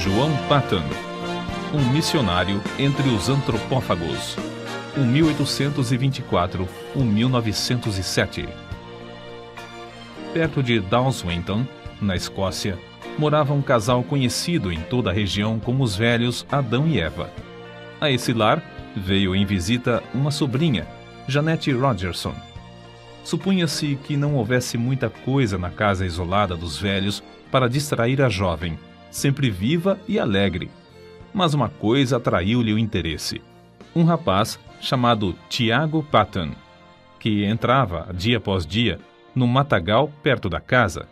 João Patton, um missionário entre os antropófagos, 1824-1907. Perto de Dalswinton, na Escócia, morava um casal conhecido em toda a região como os velhos Adão e Eva. A esse lar veio em visita uma sobrinha, Jeanette Rogerson. Supunha-se que não houvesse muita coisa na casa isolada dos velhos para distrair a jovem, sempre viva e alegre. Mas uma coisa atraiu-lhe o interesse. Um rapaz chamado Tiago Patton, que entrava, dia após dia, no matagal perto da casa.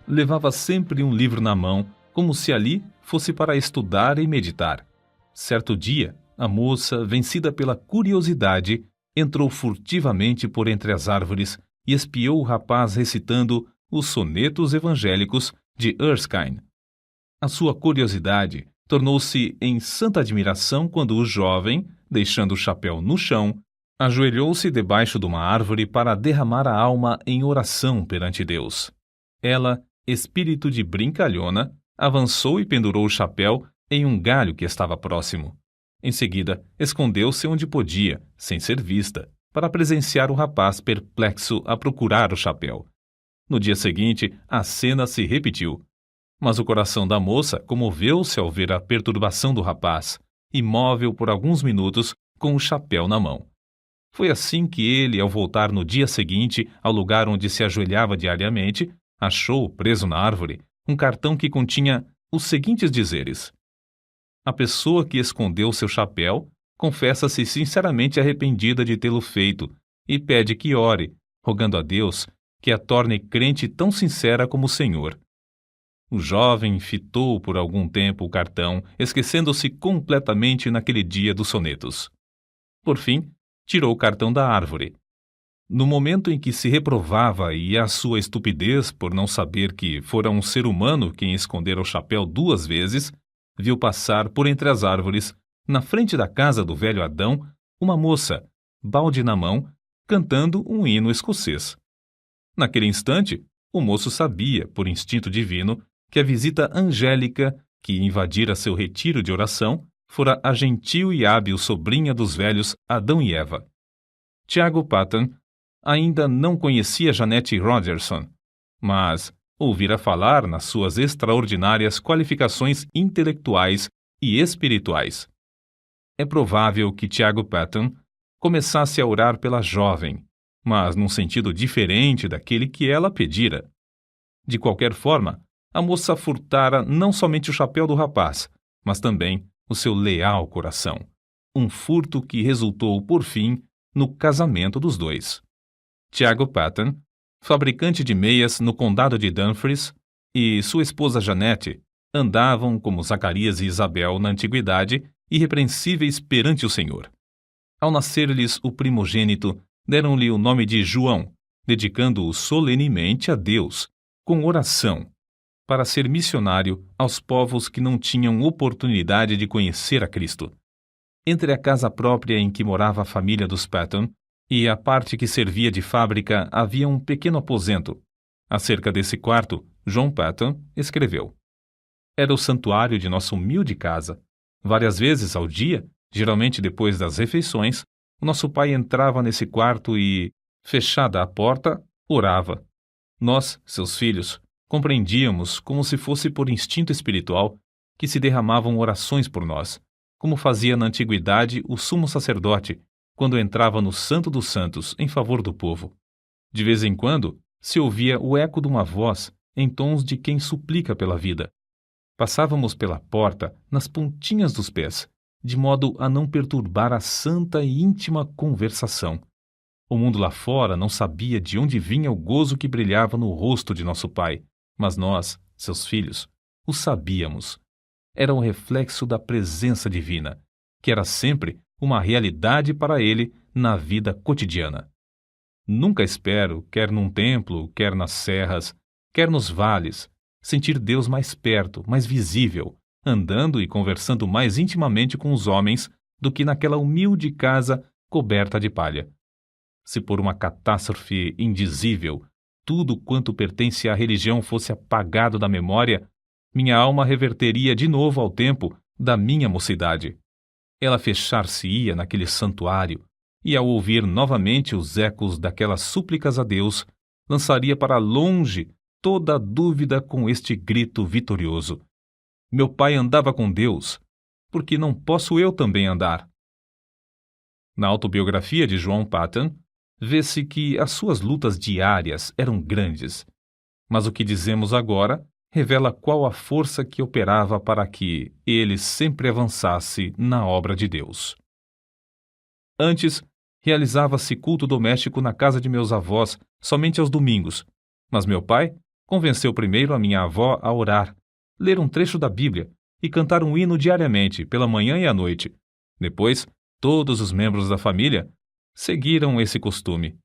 Levava sempre um livro na mão, como se ali fosse para estudar e meditar. Certo dia, a moça, vencida pela curiosidade, entrou furtivamente por entre as árvores e espiou o rapaz recitando os sonetos evangélicos de Erskine. A sua curiosidade tornou-se em santa admiração quando o jovem, deixando o chapéu no chão, ajoelhou-se debaixo de uma árvore para derramar a alma em oração perante Deus. Ela, espírito de brincalhona, avançou e pendurou o chapéu em um galho que estava próximo. Em seguida, escondeu-se onde podia, sem ser vista, para presenciar o rapaz perplexo a procurar o chapéu. No dia seguinte, a cena se repetiu. Mas o coração da moça comoveu-se ao ver a perturbação do rapaz, imóvel por alguns minutos, com o chapéu na mão. Foi assim que ele, ao voltar no dia seguinte ao lugar onde se ajoelhava diariamente, achou, preso na árvore, um cartão que continha os seguintes dizeres: a pessoa que escondeu seu chapéu confessa-se sinceramente arrependida de tê-lo feito e pede que ore, rogando a Deus que a torne crente tão sincera como o Senhor. O jovem fitou por algum tempo o cartão, esquecendo-se completamente naquele dia dos sonetos. Por fim, tirou o cartão da árvore. No momento em que se reprovava e a sua estupidez por não saber que fora um ser humano quem escondera o chapéu 2 vezes, viu passar por entre as árvores, na frente da casa do velho Adão, uma moça, balde na mão, cantando um hino escocês. Naquele instante, o moço sabia, por instinto divino, que a visita angélica que invadira seu retiro de oração fora a gentil e hábil sobrinha dos velhos Adão e Eva. Tiago Patton ainda não conhecia Jeanette Rogerson, mas ouvira falar nas suas extraordinárias qualificações intelectuais e espirituais. É provável que Tiago Patton começasse a orar pela jovem, mas num sentido diferente daquele que ela pedira. De qualquer forma, a moça furtara não somente o chapéu do rapaz, mas também o seu leal coração. Um furto que resultou, por fim, no casamento dos dois. Tiago Patton, fabricante de meias no condado de Dumfries, e sua esposa Jeanette andavam, como Zacarias e Isabel na antiguidade, irrepreensíveis perante o Senhor. Ao nascer-lhes o primogênito, deram-lhe o nome de João, dedicando-o solenemente a Deus, com oração, para ser missionário aos povos que não tinham oportunidade de conhecer a Cristo. Entre a casa própria em que morava a família dos Patton e a parte que servia de fábrica havia um pequeno aposento. Acerca desse quarto, John Patton escreveu: era o santuário de nossa humilde casa. Várias vezes ao dia, geralmente depois das refeições, o nosso pai entrava nesse quarto e, fechada a porta, orava. Nós, seus filhos, compreendíamos, como se fosse por instinto espiritual, que se derramavam orações por nós, como fazia na antiguidade o sumo sacerdote, quando entrava no Santo dos Santos em favor do povo. De vez em quando, se ouvia o eco de uma voz em tons de quem suplica pela vida. Passávamos pela porta nas pontinhas dos pés, de modo a não perturbar a santa e íntima conversação. O mundo lá fora não sabia de onde vinha o gozo que brilhava no rosto de nosso pai, mas nós, seus filhos, o sabíamos. Era um reflexo da presença divina, que era sempre uma realidade para ele na vida cotidiana. Nunca espero, quer num templo, quer nas serras, quer nos vales, sentir Deus mais perto, mais visível, andando e conversando mais intimamente com os homens do que naquela humilde casa coberta de palha. Se por uma catástrofe indizível tudo quanto pertence à religião fosse apagado da memória, Minha alma reverteria de novo ao tempo da minha mocidade. Ela fechar-se-ia naquele santuário, e ao ouvir novamente os ecos daquelas súplicas a Deus, lançaria para longe toda a dúvida com este grito vitorioso: meu pai andava com Deus, por que não posso eu também andar? Na autobiografia de João Paton, vê-se que as suas lutas diárias eram grandes, mas o que dizemos agora revela qual a força que operava para que ele sempre avançasse na obra de Deus. Antes, realizava-se culto doméstico na casa de meus avós somente aos domingos, mas meu pai convenceu primeiro a minha avó a orar, ler um trecho da Bíblia e cantar um hino diariamente, pela manhã e à noite. Depois, todos os membros da família seguiram esse costume.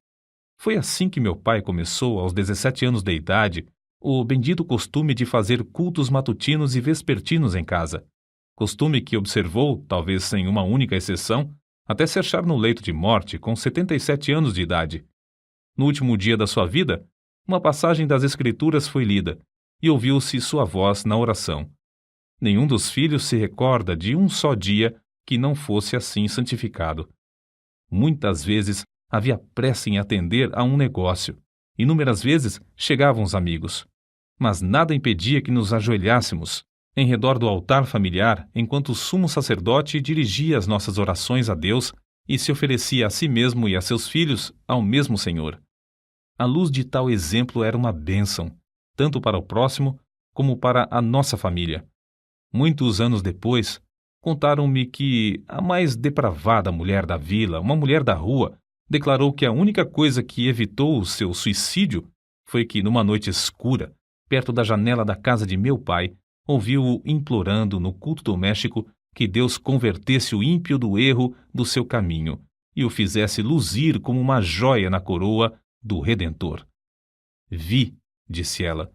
Foi assim que meu pai começou, aos 17 anos de idade, o bendito costume de fazer cultos matutinos e vespertinos em casa. Costume que observou, talvez sem uma única exceção, até se achar no leito de morte com 77 anos de idade. No último dia da sua vida, uma passagem das Escrituras foi lida e ouviu-se sua voz na oração. Nenhum dos filhos se recorda de um só dia que não fosse assim santificado. Muitas vezes havia pressa em atender a um negócio. Inúmeras vezes chegavam os amigos. Mas nada impedia que nos ajoelhássemos em redor do altar familiar enquanto o sumo sacerdote dirigia as nossas orações a Deus e se oferecia a si mesmo e a seus filhos ao mesmo Senhor. A luz de tal exemplo era uma bênção, tanto para o próximo como para a nossa família. Muitos anos depois, contaram-me que a mais depravada mulher da vila, uma mulher da rua, declarou que a única coisa que evitou o seu suicídio foi que, numa noite escura, perto da janela da casa de meu pai, ouviu-o implorando no culto doméstico que Deus convertesse o ímpio do erro do seu caminho e o fizesse luzir como uma joia na coroa do Redentor. Vi, disse ela,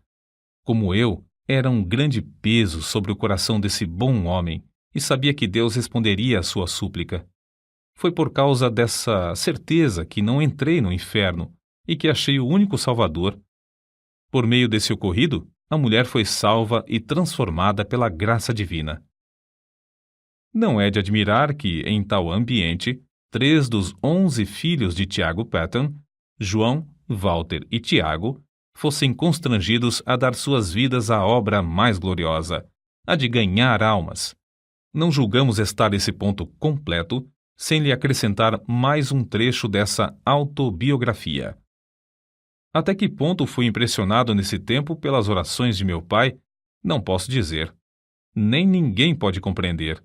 como eu, era um grande peso sobre o coração desse bom homem e sabia que Deus responderia à sua súplica. Foi por causa dessa certeza que não entrei no inferno e que achei o único Salvador. Por meio desse ocorrido, a mulher foi salva e transformada pela graça divina. Não é de admirar que, em tal ambiente, 3 dos 11 filhos de Tiago Paton, João, Walter e Tiago, fossem constrangidos a dar suas vidas à obra mais gloriosa, a de ganhar almas. Não julgamos estar esse ponto completo sem lhe acrescentar mais um trecho dessa autobiografia. Até que ponto fui impressionado nesse tempo pelas orações de meu pai, não posso dizer. Nem ninguém pode compreender.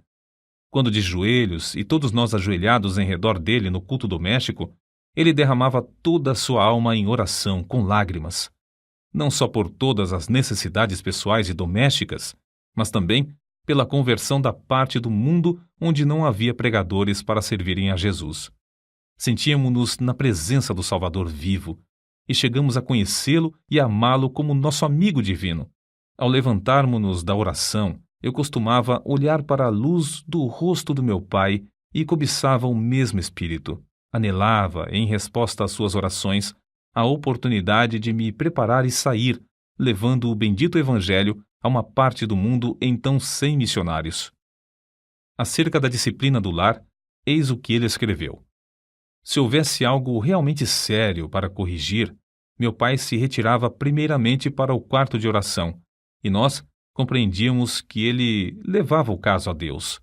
Quando de joelhos e todos nós ajoelhados em redor dele no culto doméstico, ele derramava toda a sua alma em oração com lágrimas. Não só por todas as necessidades pessoais e domésticas, mas também pela conversão da parte do mundo onde não havia pregadores para servirem a Jesus. Sentíamos-nos na presença do Salvador vivo e chegamos a conhecê-lo e amá-lo como nosso amigo divino. Ao levantarmos-nos da oração, eu costumava olhar para a luz do rosto do meu pai e cobiçava o mesmo espírito. Anelava, em resposta às suas orações, a oportunidade de me preparar e sair, levando o bendito Evangelho a uma parte do mundo então sem missionários. Acerca da disciplina do lar, eis o que ele escreveu. Se houvesse algo realmente sério para corrigir, meu pai se retirava primeiramente para o quarto de oração, e nós compreendíamos que ele levava o caso a Deus.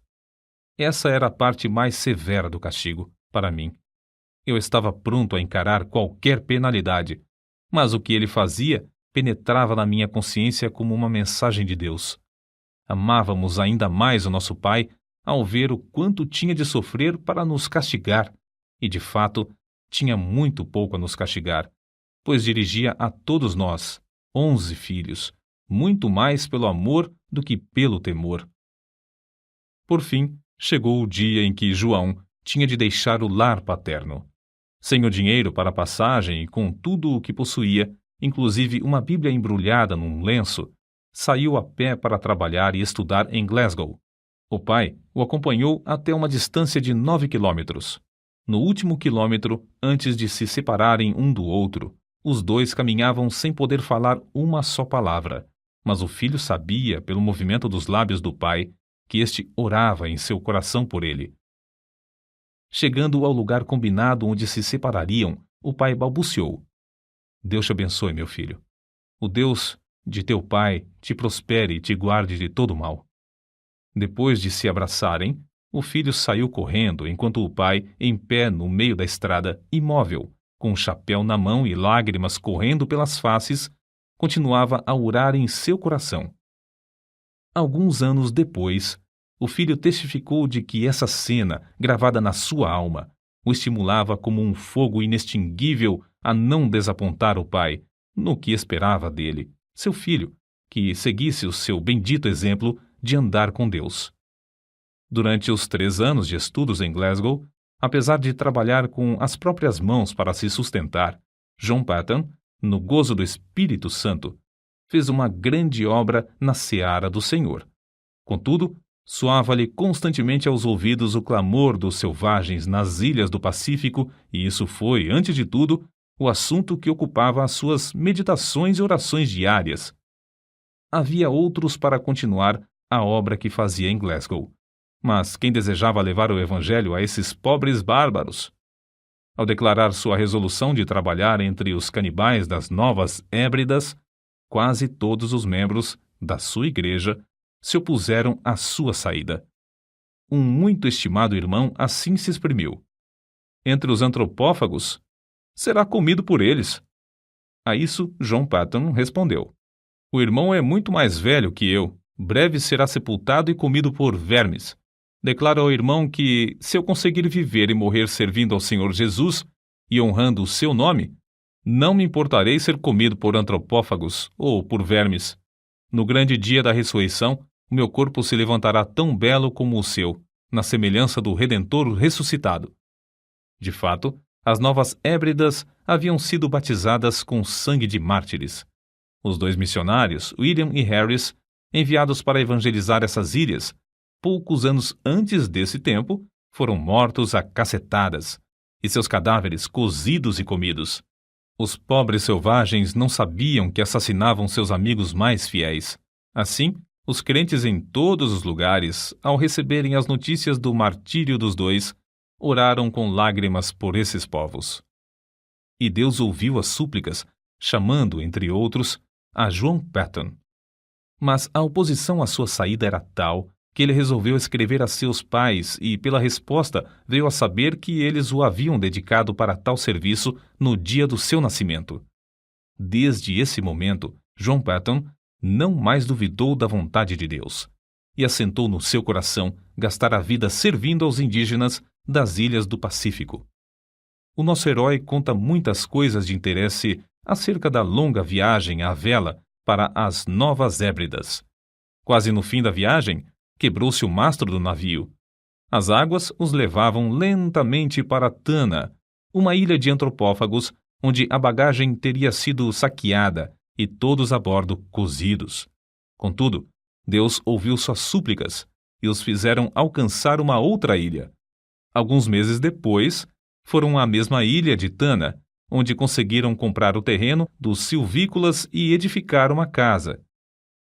Essa era a parte mais severa do castigo, para mim. Eu estava pronto a encarar qualquer penalidade, mas o que ele fazia penetrava na minha consciência como uma mensagem de Deus. Amávamos ainda mais o nosso pai ao ver o quanto tinha de sofrer para nos castigar, e de fato tinha muito pouco a nos castigar, pois dirigia a todos nós, 11 filhos, muito mais pelo amor do que pelo temor. Por fim, chegou o dia em que João tinha de deixar o lar paterno. Sem o dinheiro para a passagem e com tudo o que possuía, inclusive uma Bíblia embrulhada num lenço, saiu a pé para trabalhar e estudar em Glasgow. O pai o acompanhou até uma distância de 9 quilômetros. No último quilômetro, antes de se separarem um do outro, os dois caminhavam sem poder falar uma só palavra, Mas o filho sabia, pelo movimento dos lábios do pai, que este orava em seu coração por ele. Chegando ao lugar combinado onde se separariam, o pai balbuciou: Deus te abençoe, meu filho. O Deus de teu pai te prospere e te guarde de todo mal. Depois de se abraçarem, o filho saiu correndo, enquanto o pai, em pé no meio da estrada, imóvel, com o chapéu na mão e lágrimas correndo pelas faces, continuava a orar em seu coração. Alguns anos depois, o filho testificou de que essa cena, gravada na sua alma, o estimulava como um fogo inextinguível a não desapontar o pai no que esperava dele, seu filho, que seguisse o seu bendito exemplo de andar com Deus. Durante os 3 anos de estudos em Glasgow, apesar de trabalhar com as próprias mãos para se sustentar, John Paton, no gozo do Espírito Santo, fez uma grande obra na seara do Senhor. Contudo, soava-lhe constantemente aos ouvidos o clamor dos selvagens nas ilhas do Pacífico, e isso foi, antes de tudo, o assunto que ocupava as suas meditações e orações diárias. Havia outros para continuar a obra que fazia em Glasgow, mas quem desejava levar o Evangelho a esses pobres bárbaros? Ao declarar sua resolução de trabalhar entre os canibais das Novas Hébridas, quase todos os membros da sua igreja se opuseram à sua saída. Um muito estimado irmão assim se exprimiu: entre os antropófagos, será comido por eles. A isso, John Paton respondeu: o irmão é muito mais velho que eu, breve será sepultado e comido por vermes. Declaro ao irmão que, se eu conseguir viver e morrer servindo ao Senhor Jesus e honrando o seu nome, não me importarei ser comido por antropófagos ou por vermes. No grande dia da ressurreição, o meu corpo se levantará tão belo como o seu, na semelhança do Redentor ressuscitado. De fato, as Novas Hébridas haviam sido batizadas com sangue de mártires. Os 2 missionários, William e Harris, enviados para evangelizar essas ilhas, poucos anos antes desse tempo, foram mortos a cacetadas, e seus cadáveres cozidos e comidos. Os pobres selvagens não sabiam que assassinavam seus amigos mais fiéis. Assim, os crentes em todos os lugares, ao receberem as notícias do martírio dos 2, oraram com lágrimas por esses povos. E Deus ouviu as súplicas, chamando, entre outros, a John Paton. Mas a oposição à sua saída era tal que ele resolveu escrever a seus pais e, pela resposta, veio a saber que eles o haviam dedicado para tal serviço no dia do seu nascimento. Desde esse momento, John Paton não mais duvidou da vontade de Deus e assentou no seu coração gastar a vida servindo aos indígenas das ilhas do Pacífico. O nosso herói conta muitas coisas de interesse acerca da longa viagem à vela para as Novas Hébridas. Quase no fim da viagem, quebrou-se o mastro do navio. As águas os levavam lentamente para Tana, uma ilha de antropófagos onde a bagagem teria sido saqueada e todos a bordo cozidos. Contudo, Deus ouviu suas súplicas e os fizeram alcançar uma outra ilha. Alguns meses depois, foram à mesma ilha de Tana, onde conseguiram comprar o terreno dos silvícolas e edificar uma casa.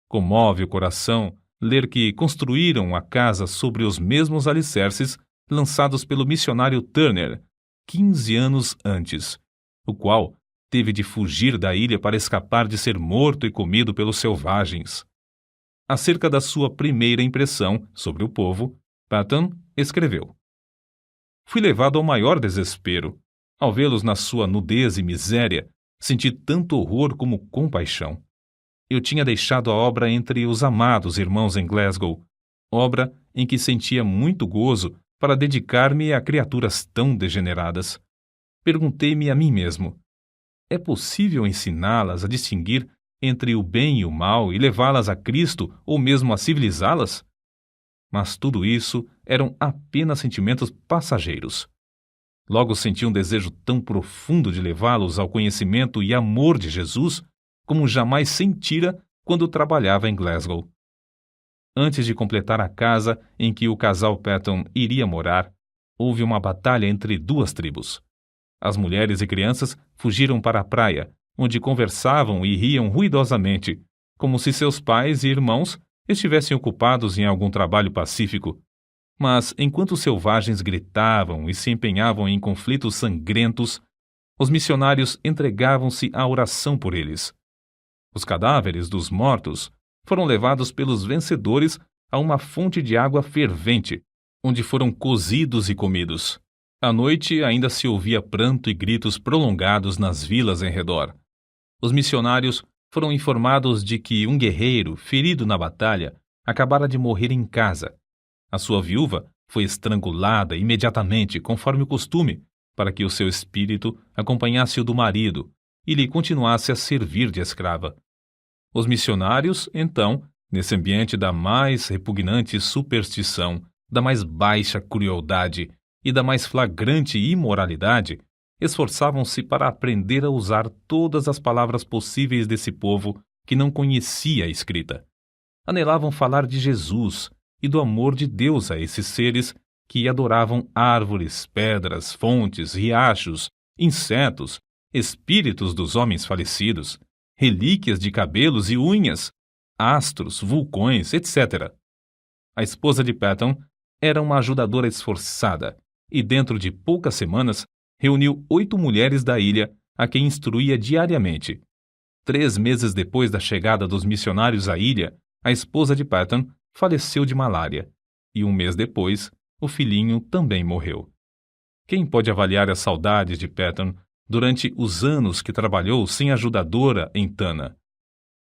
Comove o coração ler que construíram a casa sobre os mesmos alicerces lançados pelo missionário Turner 15 anos antes, o qual teve de fugir da ilha para escapar de ser morto e comido pelos selvagens. Acerca da sua primeira impressão sobre o povo, Paton escreveu: fui levado ao maior desespero. Ao vê-los na sua nudez e miséria, senti tanto horror como compaixão. Eu tinha deixado a obra entre os amados irmãos em Glasgow, obra em que sentia muito gozo para dedicar-me a criaturas tão degeneradas. Perguntei-me a mim mesmo: é possível ensiná-las a distinguir entre o bem e o mal e levá-las a Cristo ou mesmo a civilizá-las? Mas tudo isso eram apenas sentimentos passageiros. Logo senti um desejo tão profundo de levá-los ao conhecimento e amor de Jesus como jamais sentira quando trabalhava em Glasgow. Antes de completar a casa em que o casal Paton iria morar, houve uma batalha entre 2 tribos. As mulheres e crianças fugiram para a praia, onde conversavam e riam ruidosamente, como se seus pais e irmãos estivessem ocupados em algum trabalho pacífico. Mas, enquanto os selvagens gritavam e se empenhavam em conflitos sangrentos, os missionários entregavam-se à oração por eles. Os cadáveres dos mortos foram levados pelos vencedores a uma fonte de água fervente, onde foram cozidos e comidos. À noite ainda se ouvia pranto e gritos prolongados nas vilas em redor. Os missionários foram informados de que um guerreiro, ferido na batalha, acabara de morrer em casa. A sua viúva foi estrangulada imediatamente, conforme o costume, para que o seu espírito acompanhasse o do marido e lhe continuasse a servir de escrava. Os missionários, então, nesse ambiente da mais repugnante superstição, da mais baixa crueldade e da mais flagrante imoralidade, esforçavam-se para aprender a usar todas as palavras possíveis desse povo que não conhecia a escrita. Anelavam falar de Jesus e do amor de Deus a esses seres que adoravam árvores, pedras, fontes, riachos, insetos, espíritos dos homens falecidos, relíquias de cabelos e unhas, astros, vulcões, etc. A esposa de Patton era uma ajudadora esforçada e, dentro de poucas semanas, reuniu 8 mulheres da ilha a quem instruía diariamente. 3 meses depois da chegada dos missionários à ilha, a esposa de Patton faleceu de malária e 1 mês depois, o filhinho também morreu. Quem pode avaliar as saudades de Patton durante os anos que trabalhou sem ajudadora em Tana?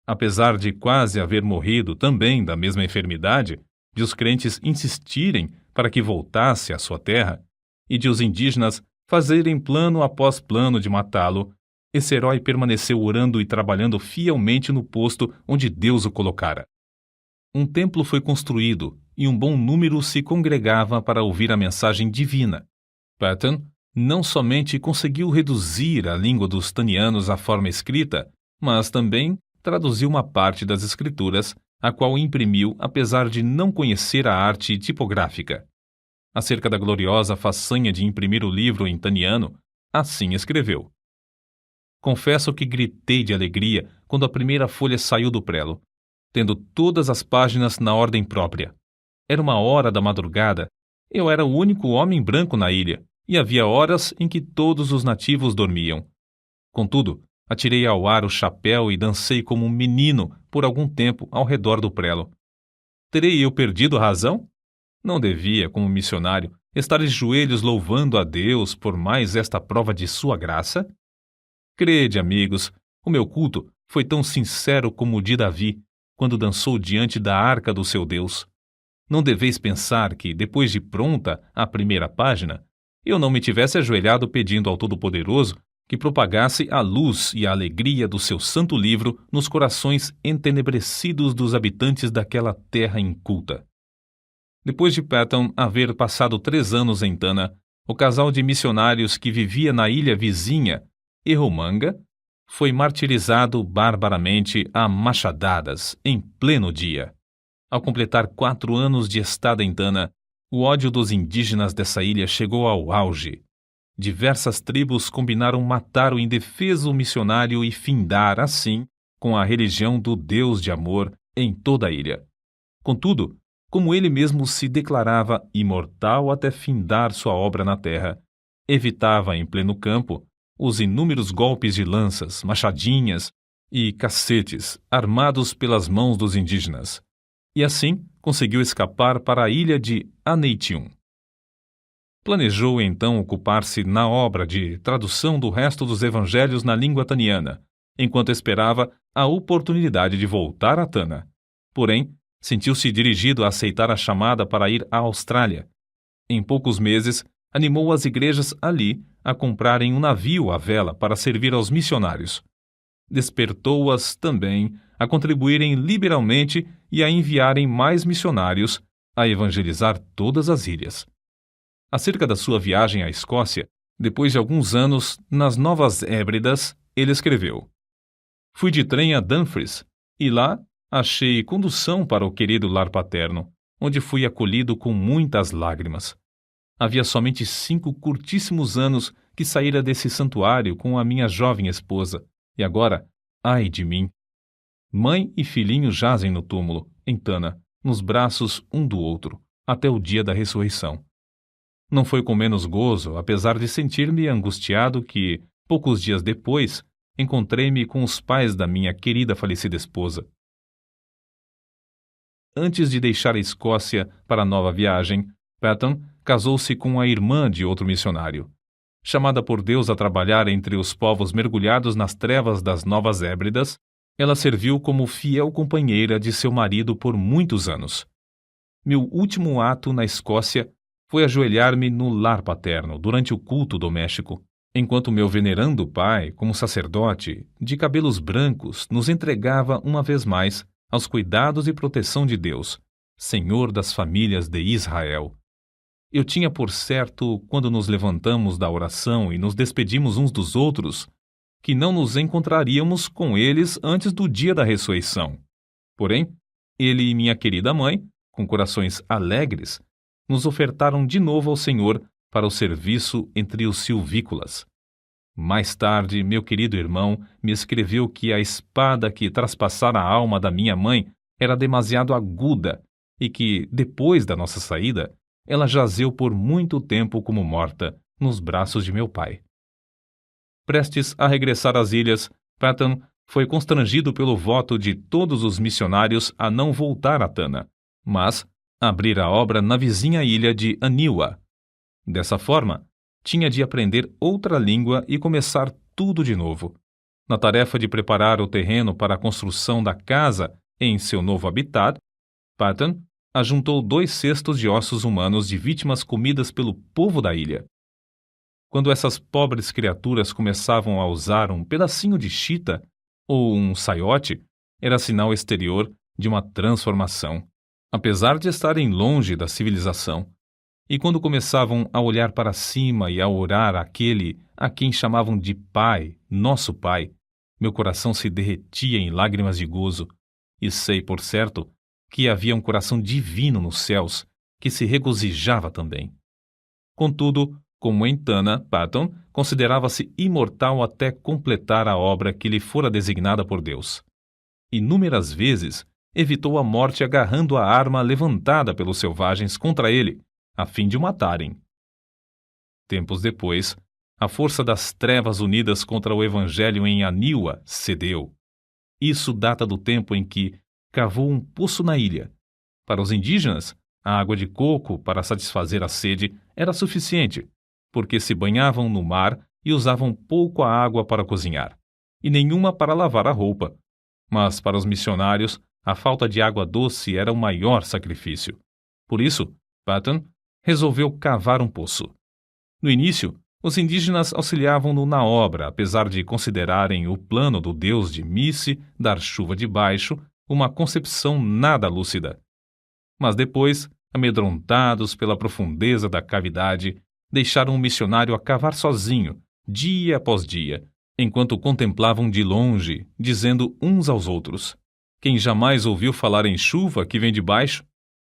Apesar de quase haver morrido também da mesma enfermidade, de os crentes insistirem para que voltasse à sua terra e de os indígenas fazerem plano após plano de matá-lo, esse herói permaneceu orando e trabalhando fielmente no posto onde Deus o colocara. Um templo foi construído e um bom número se congregava para ouvir a mensagem divina. Patton não somente conseguiu reduzir a língua dos tanianos à forma escrita, mas também traduziu uma parte das escrituras, a qual imprimiu apesar de não conhecer a arte tipográfica. Acerca da gloriosa façanha de imprimir o livro em taniano, assim escreveu: Confesso que gritei de alegria quando a primeira folha saiu do prelo, tendo todas as páginas na ordem própria. Era 1 hora da madrugada, eu era o único homem branco na ilha, e havia horas em que todos os nativos dormiam. Contudo, atirei ao ar o chapéu e dancei como um menino por algum tempo ao redor do prelo. Terei eu perdido a razão? Não devia, como missionário, estar de joelhos louvando a Deus por mais esta prova de sua graça? Crede, amigos, o meu culto foi tão sincero como o de Davi, quando dançou diante da arca do seu Deus. Não deveis pensar que, depois de pronta a primeira página, eu não me tivesse ajoelhado pedindo ao Todo-Poderoso que propagasse a luz e a alegria do seu santo livro nos corações entenebrecidos dos habitantes daquela terra inculta. Depois de Patton haver passado 3 anos em Tana, o casal de missionários que vivia na ilha vizinha, Erromanga, foi martirizado barbaramente a machadadas em pleno dia. Ao completar 4 anos de estada em Tana, o ódio dos indígenas dessa ilha chegou ao auge. Diversas tribos combinaram matar o indefeso missionário e findar, assim, com a religião do Deus de amor em toda a ilha. Contudo, como ele mesmo se declarava imortal até findar sua obra na terra, evitava em pleno campo os inúmeros golpes de lanças, machadinhas e cacetes armados pelas mãos dos indígenas. E assim conseguiu escapar para a ilha de Aneitium. Planejou então ocupar-se na obra de tradução do resto dos evangelhos na língua taniana, enquanto esperava a oportunidade de voltar a Tana. Porém, sentiu-se dirigido a aceitar a chamada para ir à Austrália. Em poucos meses, animou as igrejas ali a comprarem um navio à vela para servir aos missionários. Despertou-as também a contribuírem liberalmente e a enviarem mais missionários a evangelizar todas as ilhas. Acerca da sua viagem à Escócia, depois de alguns anos nas Novas Hébridas, ele escreveu: Fui de trem a Dumfries e lá achei condução para o querido lar paterno, onde fui acolhido com muitas lágrimas. Havia somente 5 curtíssimos anos que saíra desse santuário com a minha jovem esposa, e agora, ai de mim! Mãe e filhinho jazem no túmulo, em Tana, nos braços um do outro, até o dia da ressurreição. Não foi com menos gozo, apesar de sentir-me angustiado, que, poucos dias depois, encontrei-me com os pais da minha querida falecida esposa. Antes de deixar a Escócia para a nova viagem, Patton casou-se com a irmã de outro missionário. Chamada por Deus a trabalhar entre os povos mergulhados nas trevas das Novas Hébridas, ela serviu como fiel companheira de seu marido por muitos anos. Meu último ato na Escócia foi ajoelhar-me no lar paterno durante o culto doméstico, enquanto meu venerando pai, como sacerdote, de cabelos brancos, nos entregava uma vez mais aos cuidados e proteção de Deus, Senhor das famílias de Israel. Eu tinha por certo, quando nos levantamos da oração e nos despedimos uns dos outros, que não nos encontraríamos com eles antes do dia da ressurreição. Porém, ele e minha querida mãe, com corações alegres, nos ofertaram de novo ao Senhor para o serviço entre os silvícolas. Mais tarde, meu querido irmão me escreveu que a espada que traspassara a alma da minha mãe era demasiado aguda e que, depois da nossa saída, ela jazeu por muito tempo como morta nos braços de meu pai. Prestes a regressar às ilhas, Patton foi constrangido pelo voto de todos os missionários a não voltar a Tana, mas abrir a obra na vizinha ilha de Aniwa. Dessa forma, tinha de aprender outra língua e começar tudo de novo. Na tarefa de preparar o terreno para a construção da casa em seu novo habitat, Patton ajuntou 2 cestos de ossos humanos de vítimas comidas pelo povo da ilha. Quando essas pobres criaturas começavam a usar um pedacinho de chita ou um saiote, era sinal exterior de uma transformação, apesar de estarem longe da civilização. E quando começavam a olhar para cima e a orar àquele a quem chamavam de Pai, nosso Pai, meu coração se derretia em lágrimas de gozo, e sei, por certo, que havia um coração divino nos céus que se regozijava também. Contudo, como em Tana, Patton considerava-se imortal até completar a obra que lhe fora designada por Deus. Inúmeras vezes evitou a morte agarrando a arma levantada pelos selvagens contra ele, a fim de o matarem. Tempos depois, a força das trevas unidas contra o Evangelho em Aniwa cedeu. Isso data do tempo em que cavou um poço na ilha. Para os indígenas, a água de coco para satisfazer a sede era suficiente, porque se banhavam no mar e usavam pouco a água para cozinhar, e nenhuma para lavar a roupa. Mas para os missionários, a falta de água doce era o maior sacrifício. Por isso, Patton resolveu cavar um poço. No início, os indígenas auxiliavam-no na obra, apesar de considerarem o plano do deus de Misse dar chuva de baixo uma concepção nada lúcida. Mas depois, amedrontados pela profundeza da cavidade, deixaram o missionário a cavar sozinho, dia após dia, enquanto o contemplavam de longe, dizendo uns aos outros: quem jamais ouviu falar em chuva que vem de baixo?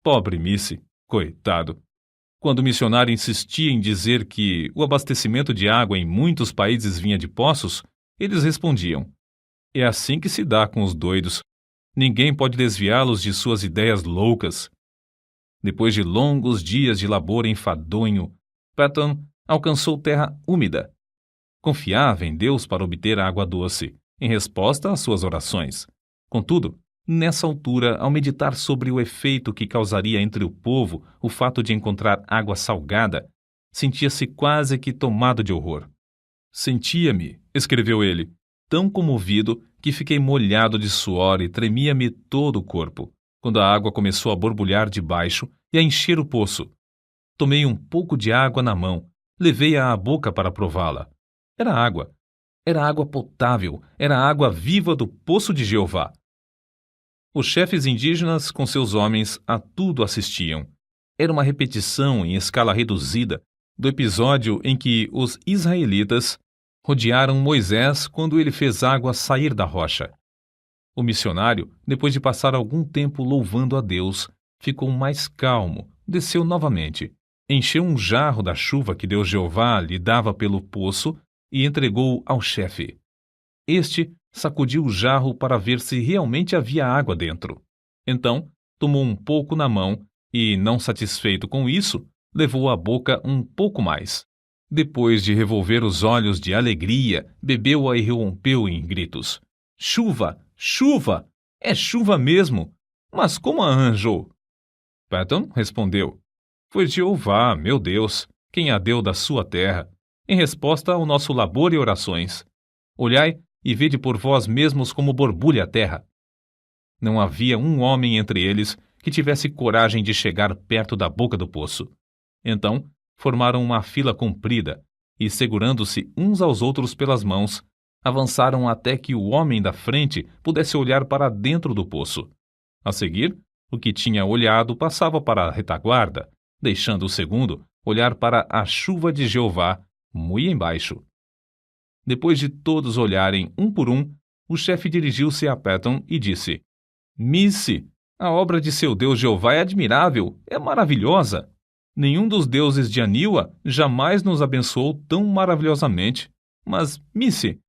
Pobre Misse, coitado! Quando o missionário insistia em dizer que o abastecimento de água em muitos países vinha de poços, eles respondiam: é assim que se dá com os doidos. Ninguém pode desviá-los de suas ideias loucas. Depois de longos dias de labor enfadonho, Patton alcançou terra úmida. Confiava em Deus para obter água doce, em resposta às suas orações. Contudo, nessa altura, ao meditar sobre o efeito que causaria entre o povo o fato de encontrar água salgada, sentia-se quase que tomado de horror. Sentia-me, escreveu ele, tão comovido que fiquei molhado de suor e tremia-me todo o corpo, quando a água começou a borbulhar de baixo e a encher o poço. Tomei um pouco de água na mão, levei-a à boca para prová-la. Era água potável, era a água viva do poço de Jeová. Os chefes indígenas, com seus homens, a tudo assistiam. Era uma repetição em escala reduzida do episódio em que os israelitas rodearam Moisés quando ele fez água sair da rocha. O missionário, depois de passar algum tempo louvando a Deus, ficou mais calmo, desceu novamente, encheu um jarro da chuva que Deus Jeová lhe dava pelo poço e entregou-o ao chefe. Este sacudiu o jarro para ver se realmente havia água dentro. Então, tomou um pouco na mão e, não satisfeito com isso, levou à boca um pouco mais. Depois de revolver os olhos de alegria, bebeu-a e rompeu em gritos. Chuva! Chuva! É chuva mesmo! Mas como a arranjou? Patton respondeu. Foi Jeová, meu Deus, quem a deu da sua terra, em resposta ao nosso labor e orações. Olhai e vede por vós mesmos como borbulha a terra. Não havia um homem entre eles que tivesse coragem de chegar perto da boca do poço. Então, formaram uma fila comprida e, segurando-se uns aos outros pelas mãos, avançaram até que o homem da frente pudesse olhar para dentro do poço. A seguir, o que tinha olhado passava para a retaguarda, deixando o segundo olhar para a chuva de Jeová, muito embaixo. Depois de todos olharem um por um, o chefe dirigiu-se a Patton e disse: Missy, a obra de seu Deus Jeová é admirável, é maravilhosa. Nenhum dos deuses de Aniwa jamais nos abençoou tão maravilhosamente. Mas, Missy,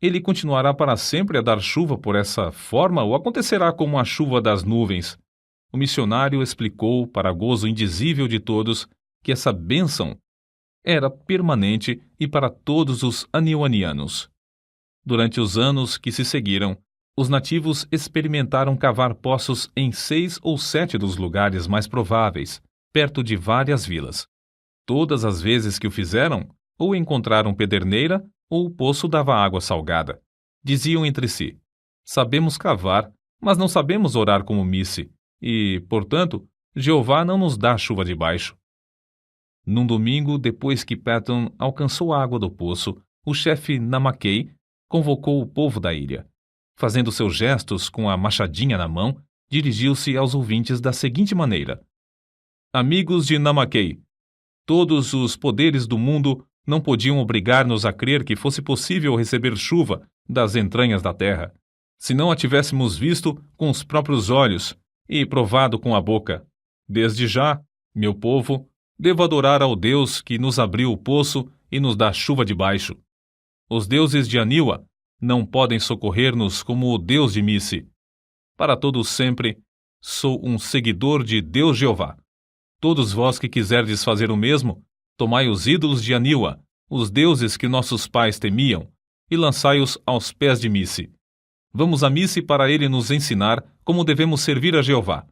ele continuará para sempre a dar chuva por essa forma ou acontecerá como a chuva das nuvens? O missionário explicou, para gozo indizível de todos, que essa bênção era permanente e para todos os aniwanianos. Durante os anos que se seguiram, os nativos experimentaram cavar poços em 6 ou 7 dos lugares mais prováveis, perto de várias vilas. Todas as vezes que o fizeram, ou encontraram pederneira, ou o poço dava água salgada. Diziam entre si: sabemos cavar, mas não sabemos orar como Missy, e, portanto, Jeová não nos dá chuva de baixo. Num domingo, depois que Patton alcançou a água do poço, o chefe Namakei convocou o povo da ilha. Fazendo seus gestos com a machadinha na mão, dirigiu-se aos ouvintes da seguinte maneira: Amigos de Namakei, todos os poderes do mundo não podiam obrigar-nos a crer que fosse possível receber chuva das entranhas da terra, se não a tivéssemos visto com os próprios olhos e provado com a boca. Desde já, meu povo, devo adorar ao Deus que nos abriu o poço e nos dá chuva de baixo. Os deuses de Aniwa não podem socorrer-nos como o Deus de Missy. Para todos sempre, sou um seguidor de Deus Jeová. Todos vós que quiserdes fazer o mesmo, tomai os ídolos de Aniwa, os deuses que nossos pais temiam, e lançai-os aos pés de Missy. Vamos a Missy para ele nos ensinar como devemos servir a Jeová,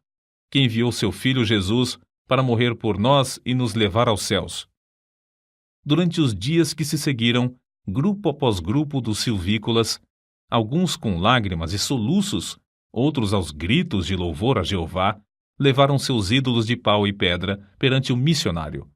que enviou seu filho Jesus para morrer por nós e nos levar aos céus. Durante os dias que se seguiram, grupo após grupo dos silvícolas, alguns com lágrimas e soluços, outros aos gritos de louvor a Jeová, levaram seus ídolos de pau e pedra perante o missionário.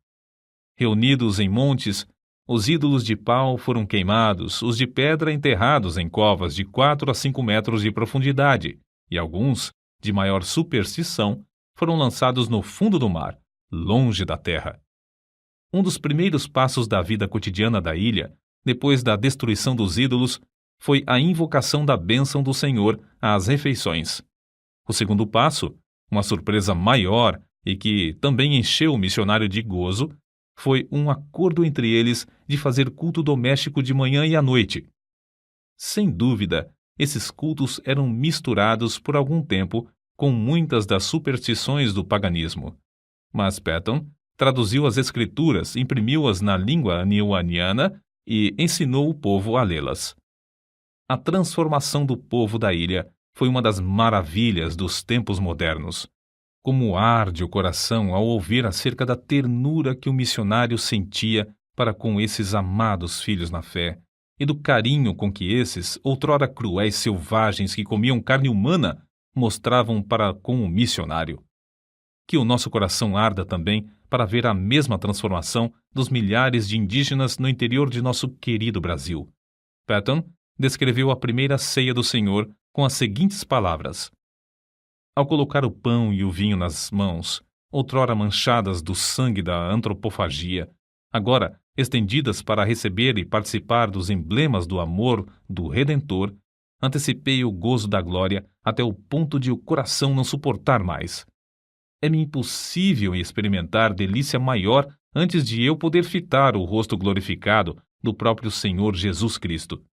Reunidos em montes, os ídolos de pau foram queimados, os de pedra enterrados em covas de 4 a 5 metros de profundidade, e alguns, de maior superstição, foram lançados no fundo do mar, longe da terra. Um dos primeiros passos da vida cotidiana da ilha, depois da destruição dos ídolos, foi a invocação da bênção do Senhor às refeições. O segundo passo, uma surpresa maior e que também encheu o missionário de gozo, foi um acordo entre eles de fazer culto doméstico de manhã e à noite. Sem dúvida, esses cultos eram misturados por algum tempo com muitas das superstições do paganismo. Mas Patton traduziu as escrituras, imprimiu-as na língua aniwaniana e ensinou o povo a lê-las. A transformação do povo da ilha foi uma das maravilhas dos tempos modernos. Como arde o coração ao ouvir acerca da ternura que o missionário sentia para com esses amados filhos na fé, e do carinho com que esses, outrora cruéis selvagens que comiam carne humana, mostravam para com o missionário. Que o nosso coração arda também para ver a mesma transformação dos milhares de indígenas no interior de nosso querido Brasil. Patton descreveu a primeira ceia do Senhor com as seguintes palavras: ao colocar o pão e o vinho nas mãos, outrora manchadas do sangue da antropofagia, agora estendidas para receber e participar dos emblemas do amor do Redentor, antecipei o gozo da glória até o ponto de o coração não suportar mais. É-me impossível experimentar delícia maior antes de eu poder fitar o rosto glorificado do próprio Senhor Jesus Cristo.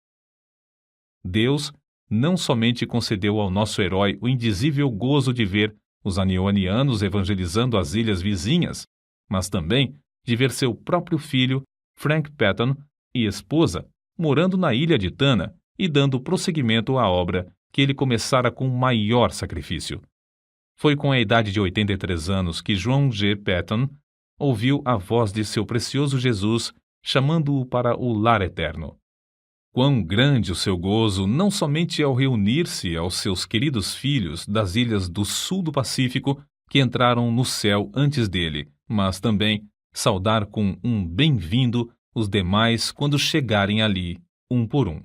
Deus não somente concedeu ao nosso herói o indizível gozo de ver os anionianos evangelizando as ilhas vizinhas, mas também de ver seu próprio filho, Frank Patton, e esposa, morando na ilha de Tanna e dando prosseguimento à obra que ele começara com maior sacrifício. Foi com a idade de 83 anos que João G. Patton ouviu a voz de seu precioso Jesus chamando-o para o lar eterno. Quão grande o seu gozo, não somente ao reunir-se aos seus queridos filhos das ilhas do sul do Pacífico que entraram no céu antes dele, mas também saudar com um bem-vindo os demais quando chegarem ali, um por um.